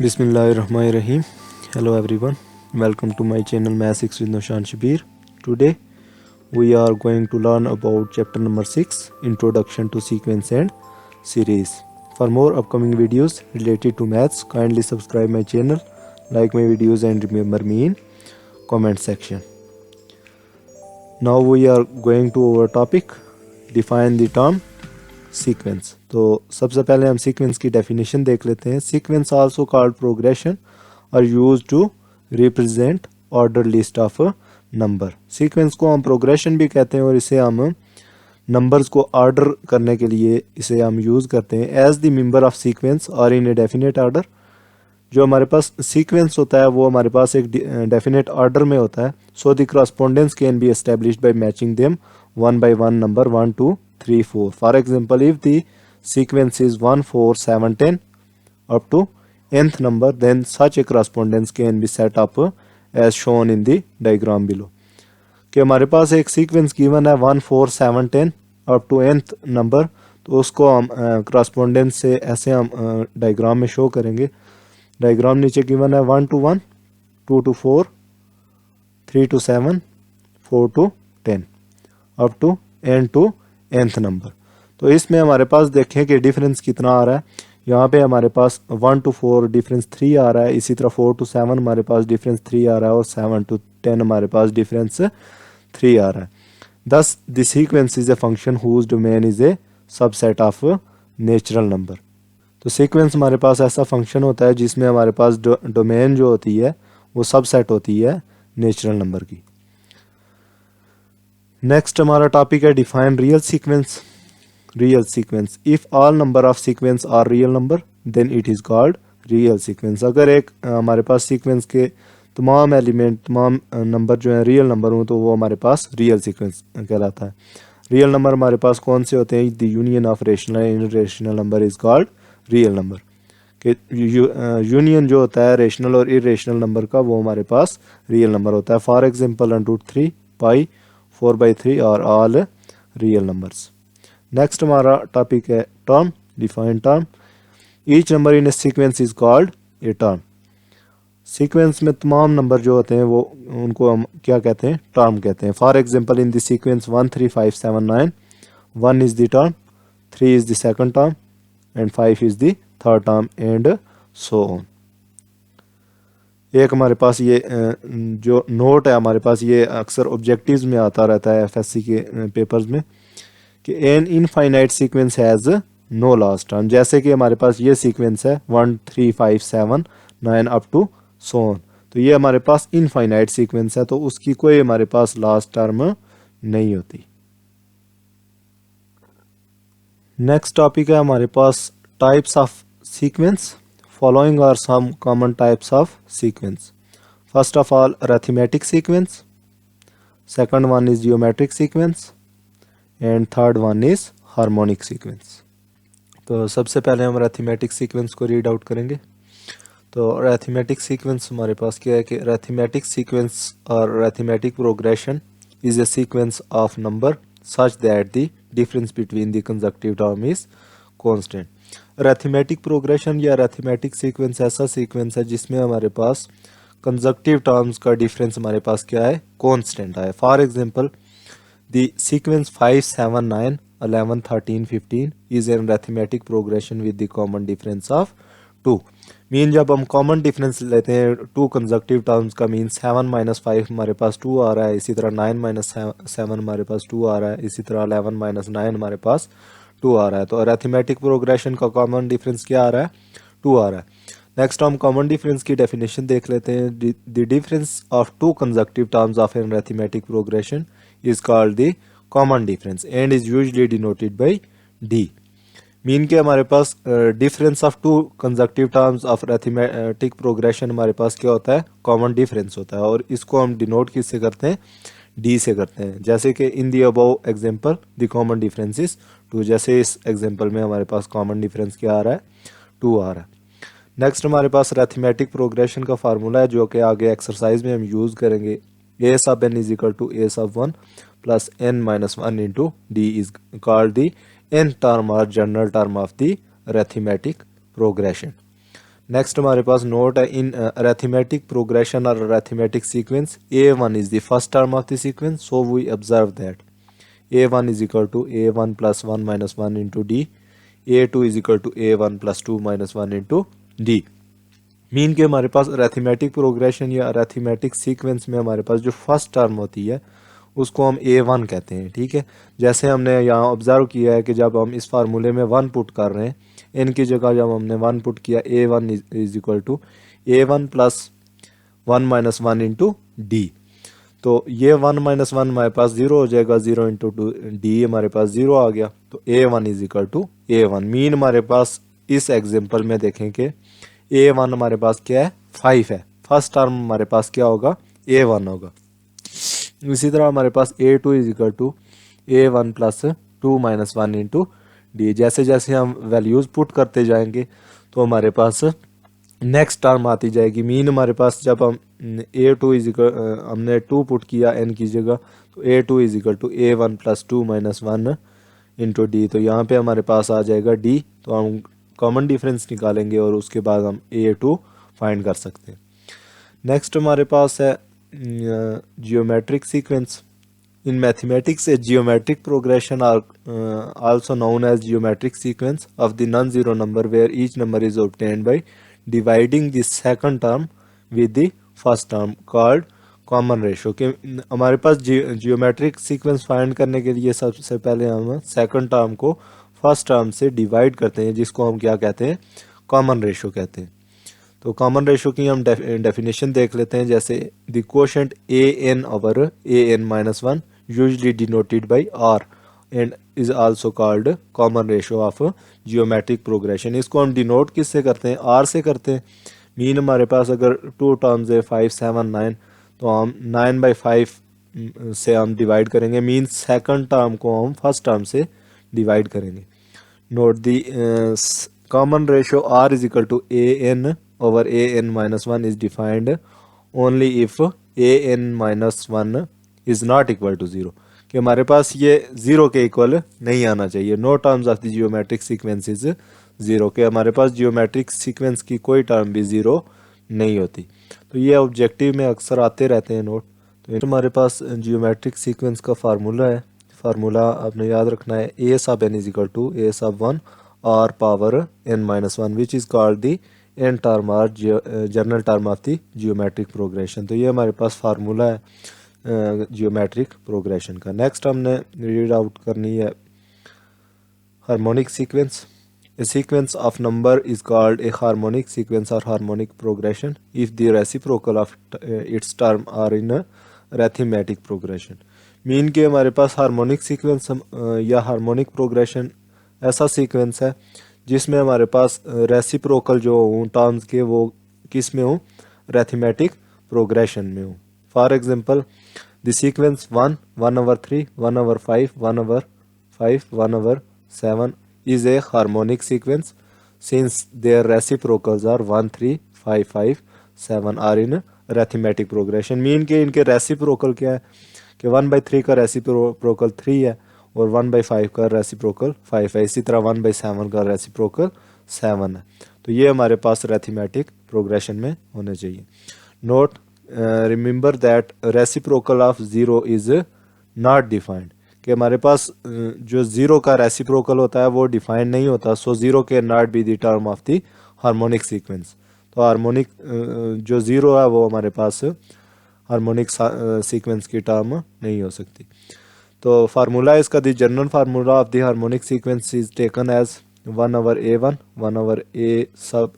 Bismillahirrahmanirrahim. Hello everyone. Welcome to my channel Math 6 with Noshan Shabir. Today we are going to learn about chapter number 6, Introduction to Sequence and Series. For more upcoming videos related to maths, kindly subscribe my channel, like my videos and remember me in comment section. Now we are going to our topic, define the term sequence. तो सबसे पहले हम sequence की definition देख लेते हैं। Sequence also called progression are used to represent order list of number. Sequence को हम प्रोग्रेशन भी कहते हैं और इसे हम नंबर्स को ऑर्डर करने के लिए इसे हम यूज़ करते हैं। As the member of sequence और इन ए डेफिनेट ऑर्डर, जो हमारे पास सीक्वेंस होता है वो हमारे पास एक डेफिनेट ऑर्डर में होता है। So the correspondence can be established by matching them one by one number 1 2 3 4. For example, if the sequence is 1 4 7 10 up to nth number, then such a correspondence can be set up as shown in the diagram below. कि हमारे पास एक sequence given है 1 4 7 10 up to nth number, तो उसको हम correspondence से ऐसे हम डायग्राम में शो करेंगे। डायग्राम नीचे गिवन है 1 to 1 2 to 4 3 to 7 4 to 10 up to n to nth number. तो इसमें हमारे पास देखें कि डिफरेंस कितना आ रहा है। यहाँ पे हमारे पास 1 to 4 डिफरेंस 3 आ रहा है, इसी तरह 4 to 7 हमारे पास डिफरेंस 3 आ रहा है और 7 to 10 हमारे पास डिफरेंस 3 आ रहा है। Thus the sequence is a function whose domain is a subset of natural number. तो सीक्वेंस हमारे पास ऐसा फंक्शन होता है जिसमें हमारे पास डोमेन जो होती है वो सबसेट होती है नेचुरल नंबर की। नेक्स्ट हमारा टॉपिक है define real sequence. Real sequence, if all number of sequence are real number then it is called real sequence. अगर एक हमारे पास सीक्वेंस के तमाम एलिमेंट तमाम नंबर जो है रियल नंबर हो तो वो हमारे पास रियल सीक्वेंस कहलाता है। रियल नंबर हमारे पास कौन से होते हैं? The union of rational and irrational number is called real number. कि यूनियन जो होता है रेशनल और इरेशनल नंबर का वो हमारे पास रियल नंबर होता है। For example 3 pi 4/3 are all real numbers. Next हमारा टॉपिक है term, define term. Each number in a sequence is called a term. Sequence में तमाम नंबर जो होते हैं वो उनको हम क्या कहते हैं? टर्म कहते हैं। For example in the sequence 1 3 5 7 9, 1 is the term, 3 is the second term and 5 is the third term and so on. एक हमारे पास ये जो नोट है हमारे पास ये अक्सर ऑब्जेक्टिव्स में आता रहता है एफएससी के पेपर्स में कि an infinite sequence has no last term. जैसे कि हमारे पास ये सीक्वेंस है 1 3 5 7 9 अप टू सो ऑन, तो ये हमारे पास इनफाइनाइट सीक्वेंस है तो उसकी कोई हमारे पास लास्ट टर्म नहीं होती। नेक्स्ट टॉपिक है हमारे पास types of sequence. Following are some common types of sequence. First of all, arithmetic sequence. Second one is geometric sequence. And third one is harmonic sequence. तो सबसे पहले हम arithmetic sequence को रीड आउट करेंगे। तो arithmetic sequence हमारे पास क्या है कि arithmetic sequence और arithmetic progression is a sequence of number such that the difference between the consecutive term is constant. Arithmetic progression या अरिथमेटिक सीक्वेंस ऐसा सीक्वेंस है जिसमें हमारे पास कंजक्टिव टर्म्स का डिफरेंस हमारे पास क्या है? कांस्टेंट है। For example the sequence 5 7 9 11 13 15 is an arithmetic progression with the common difference of 2। Mean जब हम कॉमन डिफरेंस लेते हैं टू कंजक्टिव टर्म्स का, मीन 7 - 5 हमारे पास 2 आ रहा है, इसी तरह 9 - 7 हमारे पास 2 आ रहा है, इसी तरह 11 - 9 हमारे पास 2 आ रहा है। तो अरिथमेटिक प्रोग्रेशन का कॉमन डिफरेंस क्या आ रहा है? 2 आ रहा है। नेक्स्ट हम कॉमन डिफरेंस की डेफिनेशन देख लेते हैं। The difference of two conjunctive terms of an arithmetic progression is called the common difference and is usually denoted by D. Mean के हमारे पास difference of two conjunctive terms of arithmetic progression हमारे पास क्या होता है? कॉमन डिफरेंस होता है और इसको हम डिनोट किससे करते हैं? डी से करते हैं। जैसे कि in the above example the common difference is 2। जैसे इस एग्जांपल में हमारे पास कॉमन डिफरेंस क्या आ रहा है? 2 आ रहा है। नेक्स्ट हमारे पास अरिथमेटिक प्रोग्रेशन का फार्मूला है जो कि आगे एक्सरसाइज में हम यूज़ करेंगे। a sub n is equal to a sub 1 plus n minus 1 into d is called the nth term or general term of the arithmetic progression. Next हमारे पास नोट है इन अरिथमेटिक प्रोग्रेशन और arithmetic sequence A1 is the first term of the sequence, so we observe that A1 is equal to A1 plus 1 minus 1 into D, A2 is equal to A1 plus 2 minus 1 into D। Mean के हमारे पास arithmetic progression या arithmetic sequence में हमारे पास जो first term होती है उसको हम A1 कहते हैं, ठीक है। जैसे हमने यहाँ ऑब्जर्व किया है कि जब हम इस फार्मूले में 1 पुट कर रहे हैं, इनकी जगह जब हमने 1 पुट किया A1 is equal to A1 plus 1 minus 1 into D, तो ये 1 माइनस 1 हमारे पास 0 हो जाएगा, 0 इंटू डी हमारे पास 0 आ गया, तो A1 is equal to A1। Mean हमारे पास इस एग्जांपल में देखें कि A1 हमारे पास क्या है, 5 है। फर्स्ट टर्म हमारे पास क्या होगा, A1 होगा। इसी तरह हमारे पास A2 is equal to A1 plus 2 minus 1 into D. जैसे जैसे हम वैल्यूज़ पुट करते जाएंगे तो हमारे पास नेक्स्ट टर्म आती जाएगी। मीन हमारे पास जब हम A2 इज इक्वल हमने 2 पुट किया n की जगह, तो A2 is equal to A1 plus 2 minus 1 into D, तो यहाँ पे हमारे पास आ जाएगा D, तो हम कॉमन डिफरेंस निकालेंगे और उसके बाद हम A2 फाइंड कर सकते हैं। नेक्स्ट हमारे पास है geometric sequence. In mathematics, a geometric progression are also known as geometric sequence of the non-zero number where each number is obtained by dividing the second term with the first term called common ratio। कि हमारे पास geometric sequence find करने के लिए सबसे पहले हम second term को फर्स्ट टर्म से डिवाइड करते हैं, जिसको हम क्या कहते हैं, कॉमन रेशो कहते हैं। तो कॉमन रेशो की हम डेफिनेशन देख लेते हैं। जैसे the quotient an over an minus 1 usually denoted by r and is also called common ratio of geometric progression। इसको हम डिनोट किससे करते हैं, r से करते हैं। मीन हमारे पास अगर 2 टर्म्स है 5 7 9, तो हम 9/5 से हम डिवाइड करेंगे। मीन सेकंड टर्म को हम फर्स्ट टर्म से डिवाइड करेंगे। Note the common ratio r is equal to an over an minus 1 is defined only if an minus 1 is not equal to 0, कि हमारे पास ये 0 के इक्वल नहीं आना चाहिए। No terms of the geometric sequence is 0, के हमारे पास जियोमेट्रिक सीक्वेंस की कोई टर्म भी 0 नहीं होती। तो ये ऑब्जेक्टिव में अक्सर आते रहते हैं नोट। तो हमारे पास जियोमेट्रिक सीक्वेंस का फार्मूला है। फार्मूला आपने याद रखना है, a सब n is equal to a सब 1 r power n minus 1 which is called the n term और general term of the geometric progression. तो ये हमारे पास फार्मूला है जियोमेट्रिक प्रोग्रेशन का। नेक्स्ट हमने रीड आउट करनी है harmonic sequence. A sequence of number is called a harmonic sequence और harmonic progression if the reciprocal of its term are in arithmetic progression. Mean के हमारे पास हार्मोनिक सीक्वेंस या harmonic progression ऐसा sequence है जिसमें हमारे पास रेसिप्रोकल जो हों टर्म्स के, वो किस में हो, अरिथमेटिक प्रोग्रेशन में हो। For example the sequence 1 1 over 3 1 over 5 1 over 5 1 over 7 is a harmonic sequence since their reciprocals are 1 3 5 5 7 are in arithmetic progression। Mean के इनके रेसिप्रोकल क्या है कि 1/3 का रेसिप्रोकल 3 है और 1/5 का रेसिप्रोकल 5 है। इसी तरह 1/7 का रेसिप्रोकल 7 है। तो ये हमारे पास अरिथमेटिक प्रोग्रेशन में होने चाहिए। Note remember that reciprocal of 0 is not defined, कि हमारे पास जो 0 का रेसिप्रोकल होता है वो डिफाइंड नहीं होता। So 0 can not be the term of the harmonic sequence. तो हार्मोनिक जो 0 है वो हमारे पास हार्मोनिक सीक्वेंस की टर्म नहीं हो सकती। तो फार्मूला इसका the general formula of the harmonic sequence is taken as 1 over a1 1 over a सब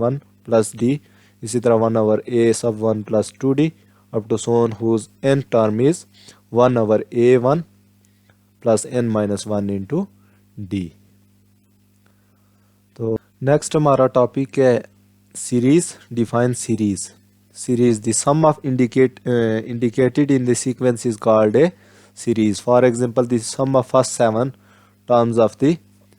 1 प्लस d, इसी तरह 1 over a सब 1 plus 2d up to so on whose n term is 1 over a1 plus n minus 1 into d। तो next हमारा topic है series. Define series. Series the sum of indicated in the sequence is called a series. For example the sum of first 7 terms of the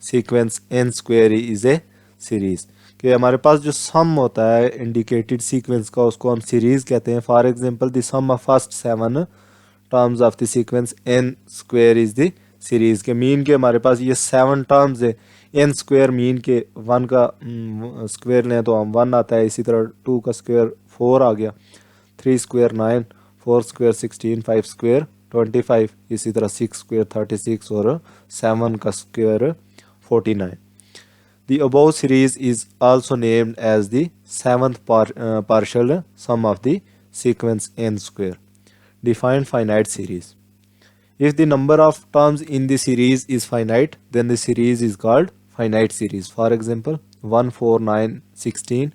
sequence n square is a series. कि हमारे पास जो सम होता है indicated sequence का उसको हम series कहते हैं। For example the sum of first 7 terms of the sequence n square is the series. के मीन के हमारे पास ये 7 टर्म्स है, एन स्क्वायर मीन के 1 का स्क्वायर लें तो हम 1 आता है, इसी तरह 2 का स्क्वायर 4 आ गया, 3 स्क्वायर 9, 4 स्क्वायर 16, 5 स्क्वायर 25, इसी तरह 6 स्क्वायर 36 और 7 का square 49. The above series is also named as the seventh partial sum of the sequence n square. Define finite series. If the number of terms in the series is finite, then the series is called finite series. For example, 1, 4, 9, 16,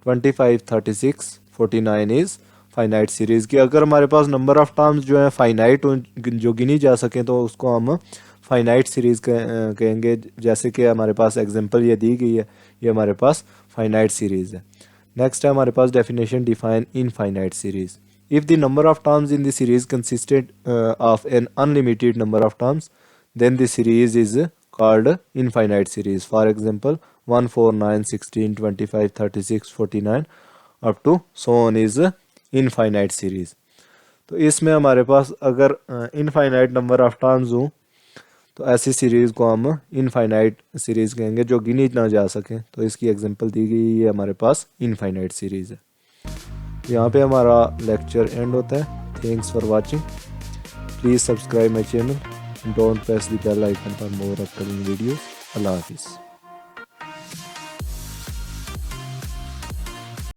25, 36, 49 is finite series की. अगर हमारे पास number of terms जो है finite जो गिनी जा सकें तो उसको हम फाइनाइट सीरीज़ कहेंगे. जैसे कि हमारे पास एग्जांपल ये दी गई है, ये हमारे पास फाइनाइट सीरीज़ है. नेक्स्ट है हमारे पास definition define infinite series. If the number of terms in the series consisted of an unlimited number of terms, then the series is called infinite series. For example, 1, 4, 9, 16, 25, 36, 49 up to so on is infinite series. तो इसमें हमारे पास अगर infinite number of terms हों तो ऐसी series को हम infinite series कहेंगे जो गिनी ना जा सकें. तो इसकी एग्जांपल दी गई है हमारे पास इनफाइनाइट सीरीज़ है. यहाँ पे हमारा लेक्चर एंड होता है. Thanks for watching. Please subscribe my channel. Don't press the bell icon for more upcoming videos. अल्लाह हाफिज़.